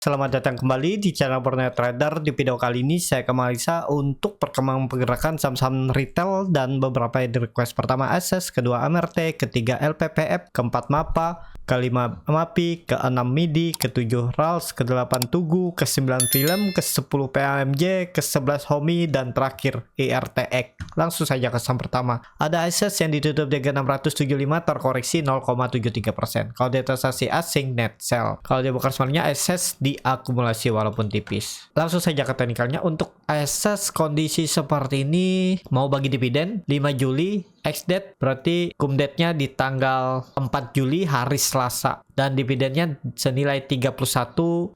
Selamat datang kembali di channel Borneo Trader. Di video kali ini saya ke Malaysia untuk perkembangan pergerakan saham-saham retail dan beberapa head request. Pertama ASES, kedua MRT, ketiga LPPF, keempat MAPA, kelima MAPI, keenam MIDI, ketujuh RALS, ke-8 Tugu, ke-9 Film, ke-10 PAMJ, ke-11 HOMI, dan terakhir IRTX. Langsung saja ke saham pertama. Ada ASES yang ditutup di 675 terkoreksi 0,73%. Kalau di transaksi asing net sell. Kalau dia bukan sebenarnya ASES diakumulasi walaupun tipis. Langsung saja ke teknikalnya. Untuk ASES kondisi seperti ini mau bagi dividen 5 Juli ex-date berarti cum date-nya di tanggal 4 Juli hari Selasa dan dividennya senilai 31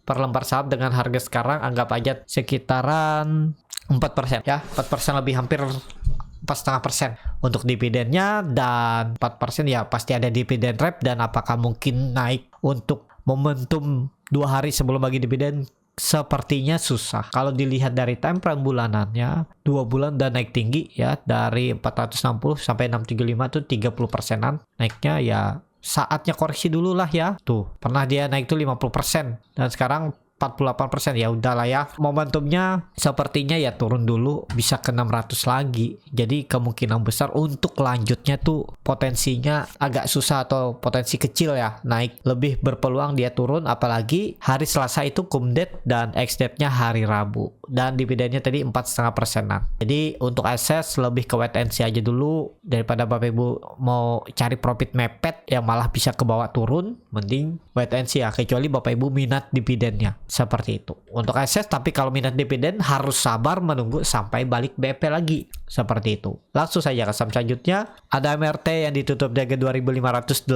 per lembar saham dengan harga sekarang anggap aja sekitaran 4% ya, 4% lebih, hampir 4,5% untuk dividennya, dan 4% ya pasti ada dividen wrap. Dan apakah mungkin naik untuk momentum 2 hari sebelum bagi dividen? Sepertinya susah. Kalau dilihat dari time frame bulanannya, 2 bulan udah naik tinggi ya, dari 460 sampai 675 tuh 30%-an naiknya. Ya saatnya koreksi dulu lah ya. Tuh pernah dia naik tuh 50% dan sekarang 48%. Ya udahlah ya, momentumnya sepertinya ya turun dulu, bisa ke 600 lagi. Jadi kemungkinan besar untuk lanjutnya tuh potensinya agak susah atau potensi kecil ya. Naik lebih berpeluang dia turun, apalagi hari Selasa itu cum date dan ex date-nya hari Rabu, dan dividennya tadi 4,5%-an. Jadi untuk ASES lebih ke wait and see aja dulu daripada Bapak Ibu mau cari profit mepet yang malah bisa ke bawah turun. Mending wait and see ya, kecuali Bapak Ibu minat dividennya. Seperti itu untuk ASES. Tapi kalau minat dividen harus sabar menunggu sampai balik BP lagi. Seperti itu. Langsung saja ke saham selanjutnya. Ada MRT yang ditutup di harga 2580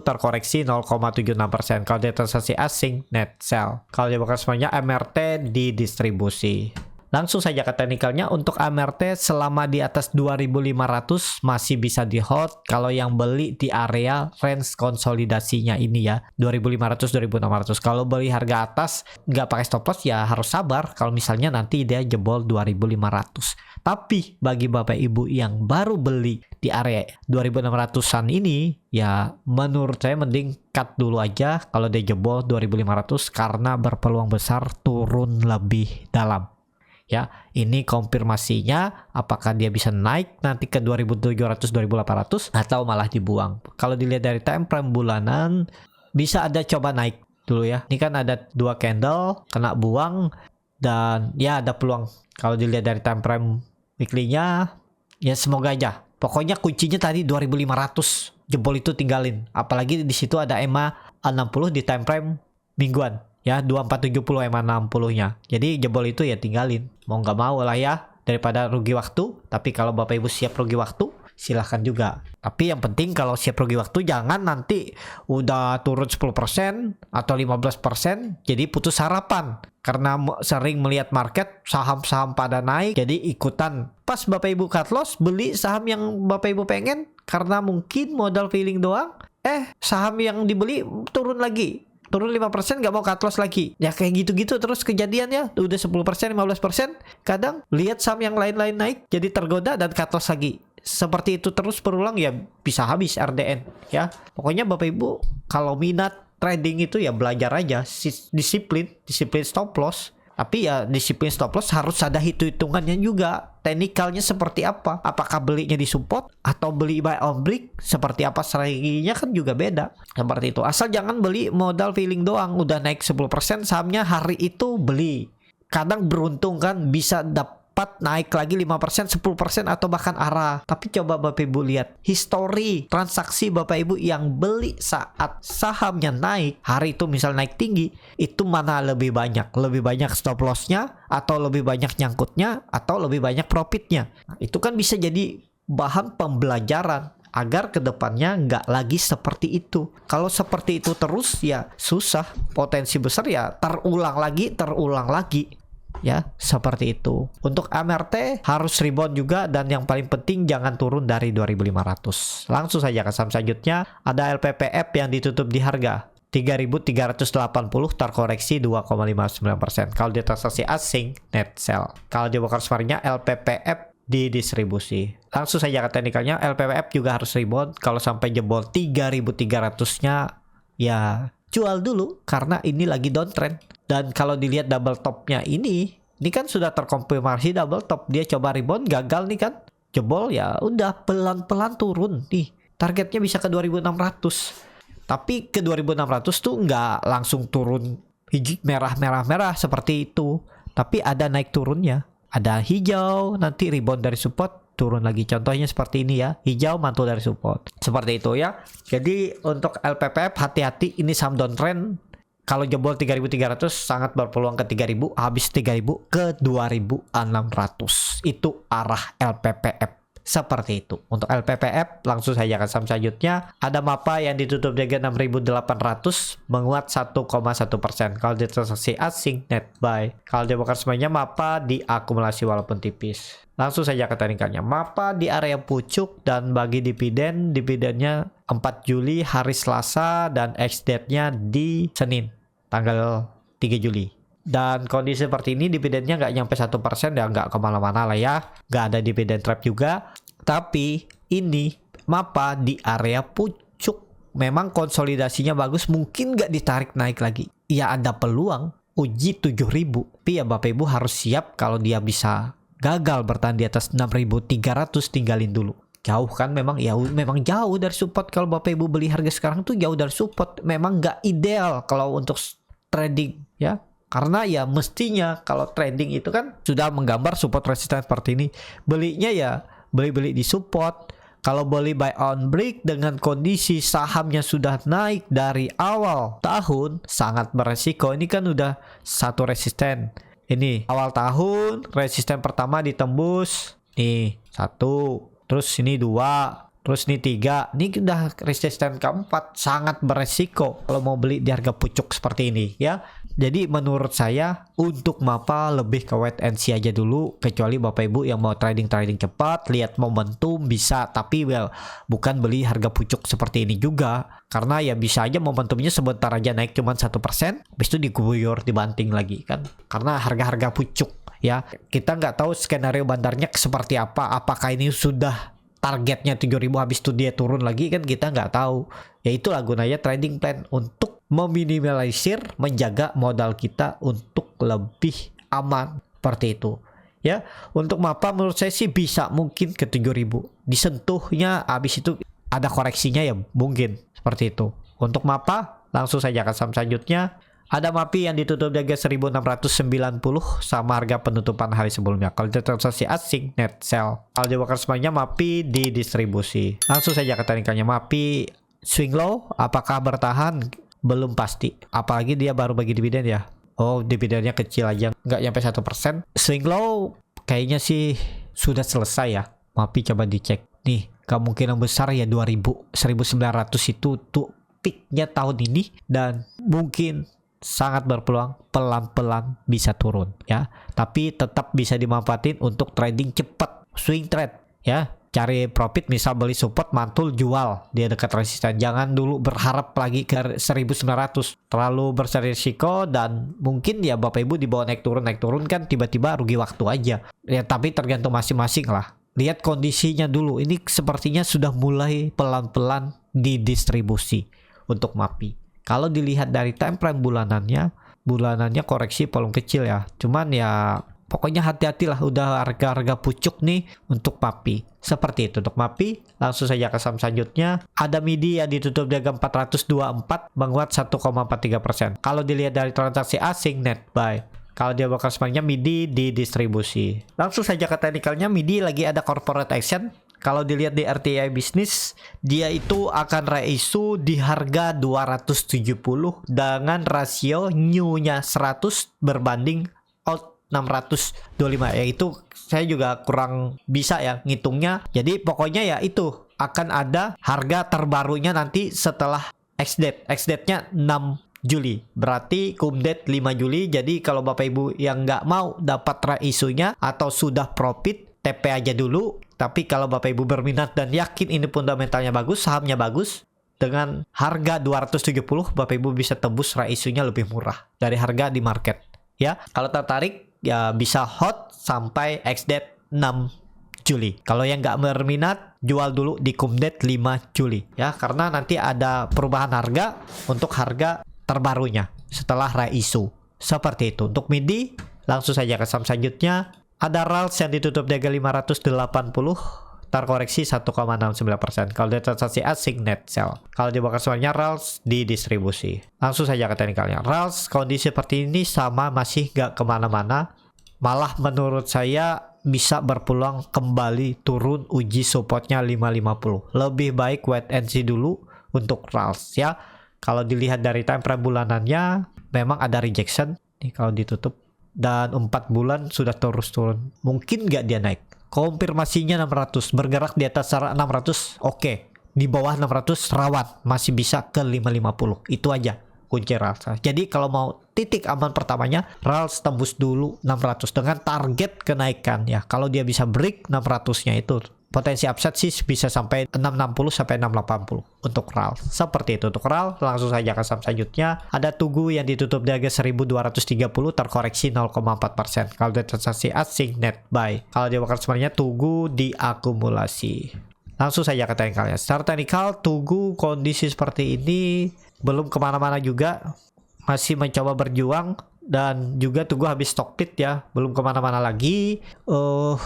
terkoreksi 0,76%. Kalau dia transaksi asing net sell. Kalau dia bukan semuanya MRT didistribusi. Langsung saja ke teknikalnya. Untuk MRT selama di atas 2500 masih bisa di hold kalau yang beli di area range konsolidasinya ini ya, 2500-2600. Kalau beli harga atas nggak pakai stop loss ya harus sabar kalau misalnya nanti dia jebol 2500. Tapi bagi Bapak Ibu yang baru beli di area 2600-an ini ya, menurut saya mending cut dulu aja kalau dia jebol 2500 karena berpeluang besar turun lebih dalam. Ya, ini konfirmasinya apakah dia bisa naik nanti ke 2700-2800 atau malah dibuang. Kalau dilihat dari time frame bulanan bisa ada coba naik dulu ya. Ini kan ada 2 candle kena buang dan ya ada peluang. Kalau dilihat dari time frame weekly-nya ya semoga aja. Pokoknya kuncinya tadi 2500 jebol itu tinggalin. Apalagi di situ ada EMA 60 di time frame mingguan. Ya 2470 EMA 60-nya. Jadi jebol itu ya tinggalin. Mau nggak mau lah ya, daripada rugi waktu. Tapi kalau Bapak Ibu siap rugi waktu, silahkan juga. Tapi yang penting kalau siap rugi waktu jangan nanti udah turun 10% atau 15% jadi putus harapan. Karena sering melihat market saham-saham pada naik jadi ikutan. Pas Bapak Ibu cut loss beli saham yang Bapak Ibu pengen karena mungkin modal feeling doang. Saham yang dibeli turun lagi. Turun 5% nggak mau cut loss lagi. Ya kayak gitu-gitu terus kejadian ya. Udah 10%, 15%. Kadang lihat saham yang lain-lain naik jadi tergoda dan cut loss lagi. Seperti itu terus berulang ya bisa habis RDN ya. Pokoknya Bapak Ibu kalau minat trading itu ya belajar aja. Disiplin stop loss. Tapi ya disiplin stop loss harus ada hitung-hitungannya juga. Teknikalnya seperti apa? Apakah belinya di support atau beli buy on break? Seperti apa strateginya kan juga beda. Seperti itu. Asal jangan beli modal feeling doang. Udah naik 10% sahamnya hari itu beli. Kadang beruntung kan bisa dapat naik lagi 5%, 10% atau bahkan arah. Tapi coba Bapak Ibu lihat histori transaksi Bapak Ibu yang beli saat sahamnya naik. Hari itu misal naik tinggi, itu mana lebih banyak? Lebih banyak stop lossnya atau lebih banyak nyangkutnya atau lebih banyak profitnya? Nah, itu kan bisa jadi bahan pembelajaran agar kedepannya nggak lagi seperti itu. Kalau seperti itu terus ya susah. Potensi besar ya terulang lagi. Ya, seperti itu. Untuk MRT harus rebound juga dan yang paling penting jangan turun dari 2500. Langsung saja ke saham selanjutnya. Ada LPPF yang ditutup di harga 3.380 terkoreksi 2,59%. Kalau dia transaksi asing net sell. Kalau dia bukan sebenarnya LPPF didistribusi. Langsung saja ke teknikalnya. LPPF juga harus rebound. Kalau sampai jebol 3.300-nya ya jual dulu karena ini lagi downtrend. Dan kalau dilihat double topnya ini kan sudah terkonfirmasi double top. Dia coba rebound gagal nih kan, jebol ya udah pelan-pelan turun nih. Targetnya bisa ke 2600. Tapi ke 2600 tuh nggak langsung turun hijau merah seperti itu. Tapi ada naik turunnya. Ada hijau, nanti rebound dari support, turun lagi. Contohnya seperti ini ya. Hijau mantul dari support. Seperti itu ya. Jadi untuk LPPF hati-hati, ini saham downtrend. Kalau jebol 3.300 sangat berpeluang ke 3.000, habis 3.000 ke 2.600. Itu arah LPPF. Seperti itu. Untuk LPPF langsung saja ke saham selanjutnya. Ada MAPA yang ditutup di harga 6.800 menguat 1,1%. Kalau di transaksi asing net buy. Kalau di bakar semuanya MAPA diakumulasi walaupun tipis. Langsung saja ke teknikalnya. MAPA di area pucuk dan bagi dividennya 4 Juli hari Selasa dan ex-date-nya di Senin tanggal 3 Juli. Dan kondisi seperti ini dividennya nggak nyampe 1%, ya nggak kemana-mana lah ya. Nggak ada dividen trap juga. Tapi ini MAPA di area pucuk. Memang konsolidasinya bagus, mungkin nggak ditarik naik lagi. Ya ada peluang uji 7.000. Tapi ya Bapak Ibu harus siap kalau dia bisa gagal bertahan di atas 6.300, tinggalin dulu. Jauh kan memang, ya memang jauh dari support. Kalau Bapak Ibu beli harga sekarang tuh jauh dari support. Memang nggak ideal kalau untuk trading ya. Karena ya mestinya kalau trading itu kan sudah menggambar support resistance seperti ini. Belinya ya beli-beli di support. Kalau beli buy on break dengan kondisi sahamnya sudah naik dari awal tahun, sangat beresiko. Ini kan udah satu resisten. Ini awal tahun resisten pertama ditembus. Nih 1, terus ini 2, terus ini 3. Ini udah resisten keempat. Sangat beresiko kalau mau beli di harga pucuk seperti ini ya. Jadi menurut saya untuk MAPA lebih ke wait and see aja dulu. Kecuali Bapak Ibu yang mau trading cepat, lihat momentum bisa. Tapi bukan beli harga pucuk seperti ini juga. Karena ya bisa aja momentumnya sebentar aja naik cuma 1%. Habis itu diguyur, dibanting lagi kan. Karena harga-harga pucuk ya. Kita nggak tahu skenario bandarnya seperti apa. Apakah ini sudah targetnya 7.000 habis itu dia turun lagi, kan kita nggak tahu. Ya itulah gunanya trading plan, untuk meminimalisir, menjaga modal kita untuk lebih aman seperti itu ya. Untuk MAPA menurut saya sih bisa mungkin ke 7.000 disentuhnya, habis itu ada koreksinya ya mungkin seperti itu. Untuk MAPA langsung saja ke saham selanjutnya. Ada MAPI yang ditutup di harga 1.690 sama harga penutupan hari sebelumnya. Kalau di transaksi asing net sell. Kalau di bakar semuanya MAPI di distribusi. Langsung saja ke teknikalnya. MAPI swing low, apakah bertahan? Belum pasti. Apalagi dia baru bagi dividen ya. Oh, dividennya kecil aja, nggak nyampe 1%. Swing low kayaknya sih sudah selesai ya. MAPI coba dicek. Nih, kemungkinan besar ya 1.900 itu tuh peaknya tahun ini. Dan mungkin sangat berpeluang pelan-pelan bisa turun ya, tapi tetap bisa dimanfaatin untuk trading cepat, swing trade ya. Cari profit, misal beli support mantul jual dia dekat resisten. Jangan dulu berharap lagi ke 1.900, terlalu besar risiko. Dan mungkin ya Bapak Ibu dibawa naik turun kan tiba-tiba rugi waktu aja ya. Tapi tergantung masing-masing lah, lihat kondisinya dulu. Ini sepertinya sudah mulai pelan-pelan didistribusi untuk MAPI. Kalau dilihat dari time frame bulanannya koreksi volume kecil ya. Cuman ya pokoknya hati-hatilah, udah harga-harga pucuk nih untuk MAPI. Seperti itu untuk MAPI. Langsung saja ke saham selanjutnya. Ada MIDI yang ditutup di harga 424 menguat 1,43%. Kalau dilihat dari transaksi asing net buy. Kalau dia bakal semuanya MIDI di distribusi. Langsung saja ke teknikalnya. MIDI lagi ada corporate action. Kalau dilihat di RTI Business, dia itu akan reissue di harga 270 dengan rasio new-nya 100 berbanding out 625. Ya itu saya juga kurang bisa ya ngitungnya. Jadi pokoknya ya itu akan ada harga terbarunya nanti setelah ex-date. Ex-date-nya 6 Juli. Berarti cum-date 5 Juli. Jadi kalau Bapak Ibu yang nggak mau dapat reissue-nya atau sudah profit, TP aja dulu. Tapi kalau Bapak Ibu berminat dan yakin ini fundamentalnya bagus, sahamnya bagus, dengan harga 270 Bapak Ibu bisa tebus reissue-nya lebih murah dari harga di market ya. Kalau tertarik ya bisa hot sampai ex-date 6 Juli. Kalau yang nggak berminat, jual dulu di cum-date 5 Juli ya, karena nanti ada perubahan harga untuk harga terbarunya setelah reissue. Seperti itu. Untuk MIDI, langsung saja ke saham selanjutnya. Ada RALS yang ditutup di harga 580, terkoreksi 1,69%. Kalau dia transaksi asing, net sell. Kalau di bakar semuanya RALS di distribusi. Langsung saja ke teknikalnya. RALS kondisi seperti ini sama, masih nggak kemana-mana. Malah menurut saya bisa berpeluang kembali turun uji supportnya 550. Lebih baik wait and see dulu untuk RALS ya. Kalau dilihat dari time frame bulanannya, memang ada rejection nih kalau ditutup, dan 4 bulan sudah terus turun. Mungkin nggak dia naik. Konfirmasinya 600, bergerak di atas 600, oke. Di bawah 600 rawan, masih bisa ke 550. Itu aja kunci RALS. Jadi kalau mau titik aman pertamanya, RALS tembus dulu 600 dengan target kenaikan ya. Kalau dia bisa break 600-nya itu, potensi upside sih bisa sampai 660 sampai 680 untuk RAL. Seperti itu untuk RAL. Langsung saja ke saham selanjutnya. Ada Tugu yang ditutup di harga 1230, terkoreksi 0,4%. Kalau dia transaksi asing, net buy. Kalau dia bakal sebenarnya Tugu diakumulasi. Langsung saja ke teknikalnya. Secara teknikal, Tugu kondisi seperti ini belum kemana-mana juga. Masih mencoba berjuang. Dan juga Tugu habis stock pit ya, belum kemana-mana lagi.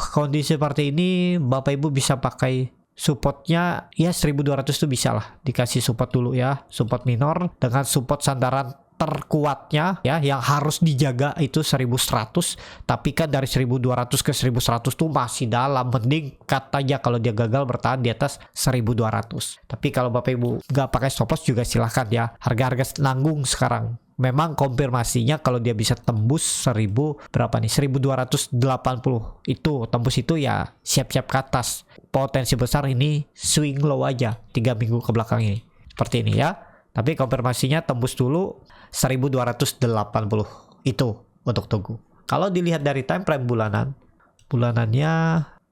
Kondisi seperti ini Bapak Ibu bisa pakai supportnya ya 1200 tuh bisa lah, dikasih support dulu ya, support minor dengan support sandaran terkuatnya ya yang harus dijaga itu 1100. Tapi kan dari 1200 ke 1100 tuh masih dalam, mending cut aja kalau dia gagal bertahan di atas 1200. Tapi kalau Bapak Ibu nggak pakai stop loss juga silahkan ya, harga-harga nanggung sekarang. Memang konfirmasinya kalau dia bisa tembus 1000 berapa nih, 1280 itu tembus itu ya siap-siap ke atas. Potensi besar ini swing low aja 3 minggu ke belakang ini seperti ini ya. Tapi konfirmasinya tembus dulu 1280 itu untuk Tugu. Kalau dilihat dari time frame bulanannya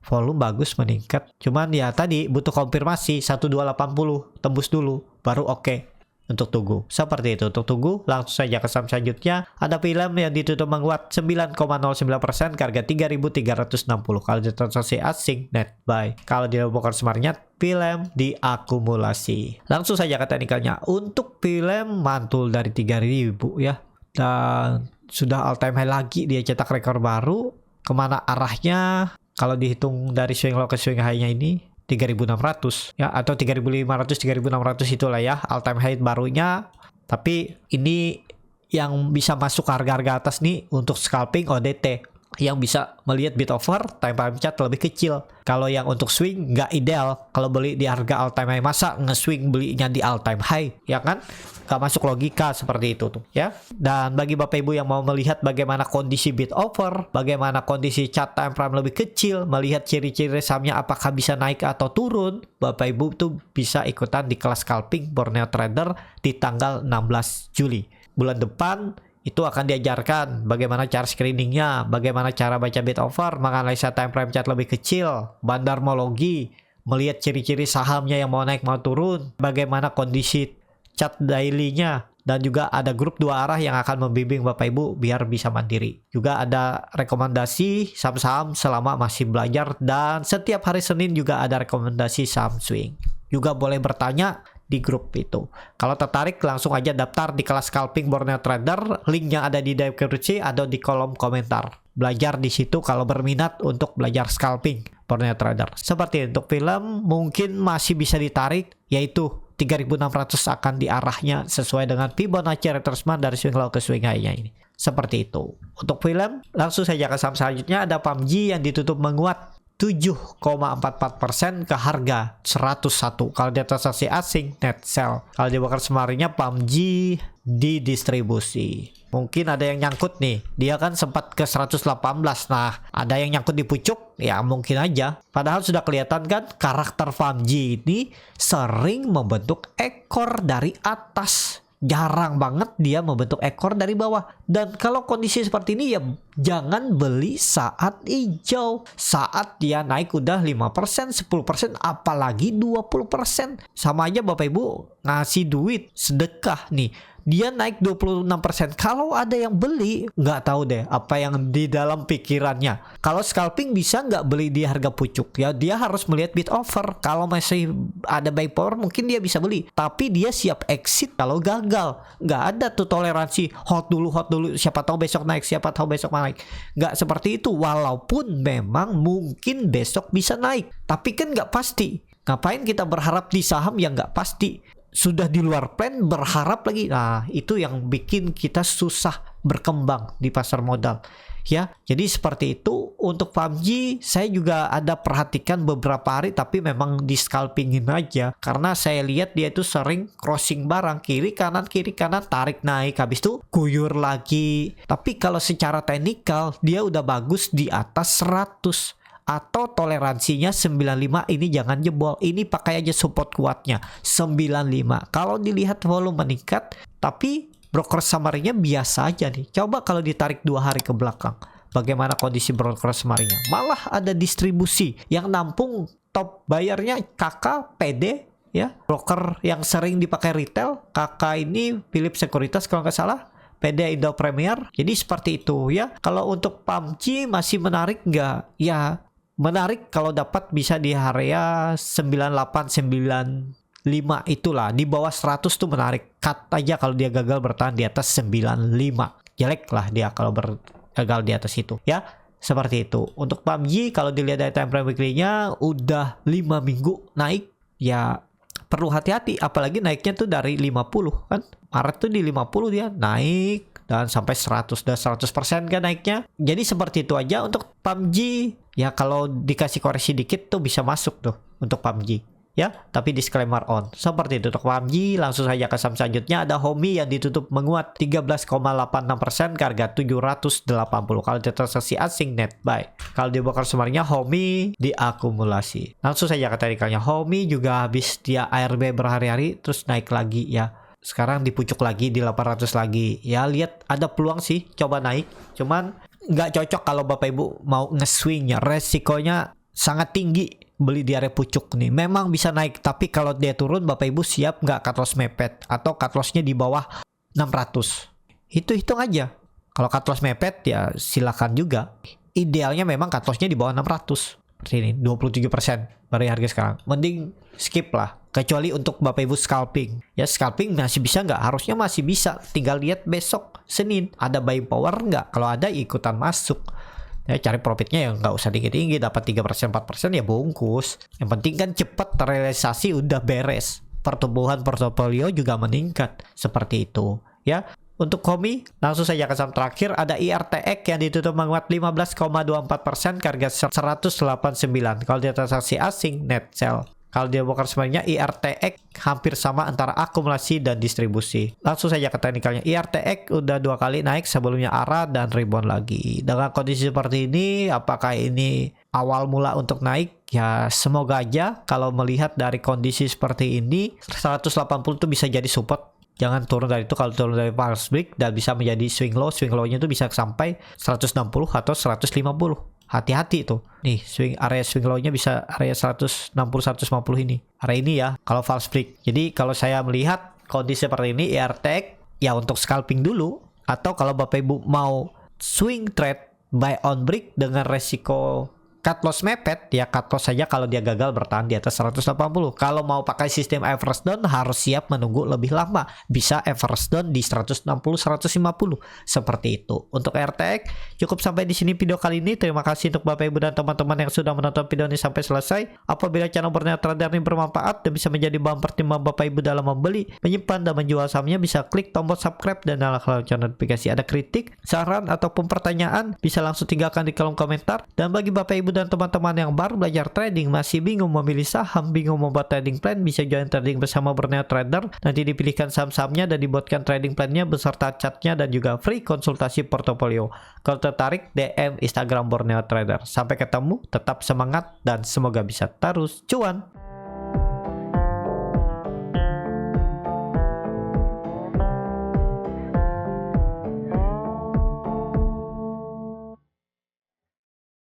volume bagus meningkat. Cuman ya tadi butuh konfirmasi 1280 tembus dulu baru oke. Untuk Tugu, seperti itu untuk Tugu. Langsung saja ke saham selanjutnya. Ada Film yang ditutup menguat 9,09% ke harga 3.360. Kalau di transaksi asing, net buy. Kalau di bokar semarnya, Film diakumulasi. Langsung saja ke teknikalnya. Untuk Film mantul dari 3.000 ya, dan sudah all time high lagi, dia cetak rekor baru. Kemana arahnya? Kalau dihitung dari swing low ke swing high-nya ini 3.600 ya, atau 3.500 3.600 itulah ya all time high barunya. Tapi ini yang bisa masuk harga-harga atas nih untuk scalping ODT yang bisa melihat bid offer time frame chart lebih kecil. Kalau yang untuk swing nggak ideal kalau beli di harga all time high, masa nge-swing belinya di all time high ya kan, nggak masuk logika seperti itu tuh ya. Dan bagi Bapak Ibu yang mau melihat bagaimana kondisi bid offer, bagaimana kondisi chart time frame lebih kecil, melihat ciri-ciri sahamnya apakah bisa naik atau turun, Bapak Ibu tuh bisa ikutan di kelas scalping Borneo Trader di tanggal 16 Juli bulan depan. Itu akan diajarkan bagaimana cara screeningnya, bagaimana cara baca bid offer, menganalisa time frame chart lebih kecil, bandarmologi, melihat ciri-ciri sahamnya yang mau naik mau turun, bagaimana kondisi chart daily-nya, dan juga ada grup 2 arah yang akan membimbing Bapak Ibu biar bisa mandiri. Juga ada rekomendasi saham-saham selama masih belajar, dan setiap hari Senin juga ada rekomendasi saham swing. Juga boleh bertanya di grup itu. Kalau tertarik langsung aja daftar di kelas scalping Borneo Trader. Linknya ada di deskripsi atau di kolom komentar. Belajar di situ kalau berminat untuk belajar scalping Borneo Trader. Seperti untuk Film mungkin masih bisa ditarik, yaitu 3.600 akan diarahnya sesuai dengan Fibonacci retracement dari swing low ke swing high-nya ini. Seperti itu. Untuk Film langsung saja ke saham selanjutnya. Ada PUBG yang ditutup menguat 7,44% ke harga 101. Kalau di transaksi asing, net sell. Kalau di bakar semarinya PUBG di distribusi. Mungkin ada yang nyangkut nih, dia kan sempat ke 118. Nah, ada yang nyangkut di pucuk, ya mungkin aja. Padahal sudah kelihatan kan karakter PUBG ini sering membentuk ekor dari atas. Jarang banget dia membentuk ekor dari bawah. Dan kalau kondisi seperti ini ya jangan beli saat hijau. Saat dia naik udah 5%, 10%, apalagi 20%. Sama aja Bapak Ibu ngasih duit sedekah nih. dia naik 26%. Kalau ada yang beli, nggak tahu deh apa yang di dalam pikirannya. Kalau scalping bisa nggak beli di harga pucuk? Ya dia harus melihat bid offer. Kalau masih ada buy power mungkin dia bisa beli. Tapi dia siap exit kalau gagal. Nggak ada tuh toleransi hold dulu. Siapa tahu besok naik, siapa tahu besok naik. Nggak seperti itu. Walaupun memang mungkin besok bisa naik. Tapi kan nggak pasti. Ngapain kita berharap di saham yang nggak pasti? Sudah di luar plan berharap lagi. Nah, itu yang bikin kita susah berkembang di pasar modal. Ya, jadi seperti itu. Untuk PUBG saya juga ada perhatikan beberapa hari, tapi memang di scalpingin aja karena saya lihat dia itu sering crossing barang kiri kanan tarik naik, habis itu guyur lagi. Tapi kalau secara teknikal dia udah bagus di atas 100 atau toleransinya 95, ini jangan jebol. Ini pakai aja support kuatnya 95. Kalau dilihat volume meningkat, tapi broker summary-nya biasa aja nih. Coba kalau ditarik 2 hari ke belakang, bagaimana kondisi broker summary-nya? Malah ada distribusi yang nampung top bayarnya KK, PD, ya. Broker yang sering dipakai retail, KK ini Philips Sekuritas kalau nggak salah, PD Indo Premier. Jadi seperti itu ya. Kalau untuk PUBG masih menarik nggak? Ya menarik kalau dapat bisa di area 98-95 itulah. Di bawah 100 tuh menarik. Cut aja kalau dia gagal bertahan di atas 95. Jelek lah dia kalau gagal di atas itu ya. Seperti itu. Untuk PUBG kalau dilihat dari time frame weekly-nya udah 5 minggu naik, ya perlu hati-hati. Apalagi naiknya tuh dari 50 kan. Maret tuh di 50 dia naik dan sampai 100 dan 100% kan naiknya. Jadi seperti itu aja untuk PUBG. Ya kalau dikasih koreksi dikit tuh bisa masuk tuh untuk PUBG. Ya, tapi disclaimer on. Seperti itu untuk PUBG. Langsung saja ke saham selanjutnya. Ada Homi yang ditutup menguat 13,86% ke harga 780. Kalau di transaksi asing net buy. Kalau di broker summary-nya Homi diakumulasi. Langsung saja ke teknikalnya. Homi juga habis dia ARB berhari-hari terus naik lagi ya. Sekarang dipucuk lagi di 800 lagi. Ya lihat ada peluang sih coba naik. Cuman nggak cocok kalau Bapak Ibu mau nge-swingnya. Resikonya sangat tinggi beli di area pucuk nih. Memang bisa naik, tapi kalau dia turun Bapak Ibu siap nggak cut loss mepet atau cut loss-nya di bawah 600. Itu hitung aja. Kalau cut loss mepet ya silakan juga. Idealnya memang cut loss-nya di bawah 600. Seperti ini 27% dari harga sekarang. Mending skip lah. Kecuali untuk Bapak Ibu scalping. Ya scalping masih bisa nggak? Harusnya masih bisa. Tinggal lihat besok Senin ada buying power nggak? Kalau ada ikutan masuk. Ya cari profitnya ya nggak usah tinggi-tinggi. Dapat 3% 4% ya bungkus. Yang penting kan cepat terrealisasi udah beres. Pertumbuhan portofolio juga meningkat. Seperti itu ya. Untuk Homi, langsung saja ke saham terakhir ada IRTX yang ditutup menguat 15,24% ke harga 189. Kalau dia transaksi asing net sell. Kalau dia broker sebenarnya IRTX hampir sama antara akumulasi dan distribusi. Langsung saja ke teknikalnya. IRTX udah 2 kali naik, sebelumnya ARA dan rebound lagi. Dengan kondisi seperti ini, apakah ini awal mula untuk naik? Ya semoga aja. Kalau melihat dari kondisi seperti ini, 180 tuh bisa jadi support. Jangan turun dari itu. Kalau turun dari false break dan bisa menjadi swing low. Swing low-nya itu bisa sampai 160 atau 150. Hati-hati tuh. Nih, area swing low-nya bisa area 160 150 ini. Area ini ya kalau false break. Jadi kalau saya melihat kondisi seperti ini IRTX ya untuk scalping dulu, atau kalau Bapak Ibu mau swing trade buy on break dengan resiko cut loss mepet, ya cut loss saja kalau dia gagal bertahan di atas 180. Kalau mau pakai sistem average down harus siap menunggu lebih lama. Bisa average down di 160 150 seperti itu. Untuk RTX cukup sampai di sini video kali ini. Terima kasih untuk Bapak Ibu dan teman-teman yang sudah menonton video ini sampai selesai. Apabila channel Borneo Trader ini bermanfaat dan bisa menjadi bahan pertimbangan Bapak Ibu dalam membeli, menyimpan dan menjual sahamnya, bisa klik tombol subscribe dan nyalakan lonceng notifikasi. Ada kritik, saran ataupun pertanyaan bisa langsung tinggalkan di kolom komentar. Dan bagi Bapak Ibu dan teman-teman yang baru belajar trading, masih bingung memilih saham, bingung membuat trading plan, bisa join trading bersama Borneo Trader. Nanti dipilihkan saham-sahamnya dan dibuatkan trading plannya beserta chartnya dan juga free konsultasi portofolio. Kalau tertarik, DM Instagram Borneo Trader. Sampai ketemu, tetap semangat dan semoga bisa terus cuan.